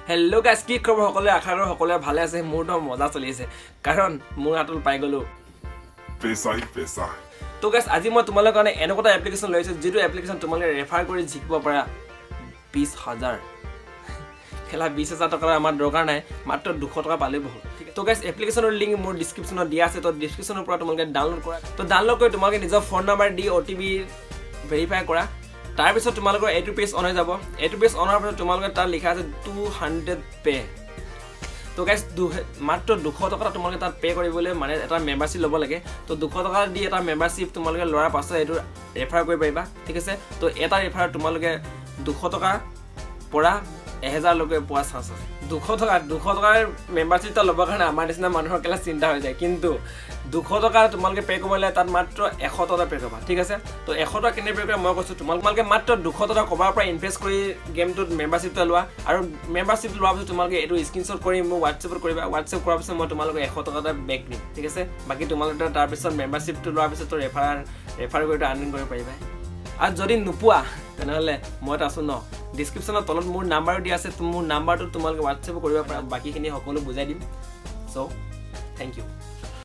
Hello' guys, কি খবৰ সকলোৱে? আশা কৰোঁ সকলোৱে ভালে আছে। মোৰতো মজা চলি আছে, কাৰণ মোৰ হাতত পাই গ'লোঁ পেচা। তো গাইজ, আজি মই তোমালোকৰ কাৰণে এনেকুৱা এটা এপ্লিকেশ্যন লৈ আহিছোঁ, যিটো এপ্লিকেশ্যন তোমালোকে ৰেফাৰ কৰি জিকিব পাৰা 20,000। খেলা 20,000 টকাৰ আমাৰ দৰকাৰ নাই, মাত্ৰ 200 টকা পালেই বহুত। তো গাইজ, এপ্লিকেশ্যনৰ লিংক মোৰ ডিছক্ৰিপশ্যনত দিয়া আছে, তো ডিছক্ৰিপশ্যনৰ পৰা তোমালোকে ডাউনলোড কৰা। তো ডাউনলোড কৰি তোমালোকে নিজৰ ফোন নাম্বাৰ দি OTP ভেৰিফাই কৰা। তাৰপিছত তোমালোকৰ এইটো পেজ অন হৈ যাব। এইটো পেজ অন হোৱাৰ পিছত তোমালোকে তাত লিখা আছে 200 পে'। তো গাইজ, মাত্ৰ 200 টকা তোমালোকে তাত পে' কৰিবলৈ মানে এটা মেম্বাৰশ্বিপ ল'ব লাগে। তো 200 টকা দি এটা মেম্বাৰশ্বিপ তোমালোকে লোৱাৰ পাছত এইটো ৰেফাৰ কৰিব পাৰিবা, ঠিক আছে। তো এটা ৰেফাৰত তোমালোকে 200 টকাৰ পৰা 1000লৈকে পোৱা চান্স আছে। 200 টকাৰ মেম্বাৰশ্বিপ এটা ল'বৰ কাৰণে আমাৰ নিচিনা মানুহৰ কেলা চিন্তা হৈ যায়, কিন্তু 200 টকা তোমালোকে পে' কৰিব লাগে, তাত মাত্ৰ 100 টকা পে' কৰিবা, ঠিক আছে। তো 100 টকা কেনে পে' কৰিবা মই কৈছোঁ, তোমালোকে মাত্ৰ 200 টকা ক'ৰবাৰ পৰা ইনভেষ্ট কৰি গেমটোত মেম্বাৰশ্বিপটো লোৱা, আৰু মেম্বাৰশ্বিপ লোৱাৰ পিছত তোমালোকে এইটো স্ক্ৰীনশ্বট কৰি মোক হোৱাটছএপত কৰিবা। হোৱাটছএপ কৰাৰ পিছত মই তোমালোকে 100 টকা এটা বেক দিম, ঠিক আছে। বাকী তোমালোকে তাৰপিছত মেম্বাৰশ্বিপটো লোৱাৰ পিছততো ৰেফাৰ কৰি আৰ্নিং কৰিব পাৰিবা। আৰু যদি নোপোৱা তেনেহ'লে মইতো আছোঁ ন, ডিছক্ৰিপশ্যনৰ তলত মোৰ নাম্বাৰো দিয়া আছে। মোৰ নাম্বাৰটো তোমালোকে হোৱাটছএপ কৰিব পাৰা, বাকীখিনি সকলো বুজাই দিম। চ' থেংক ইউ।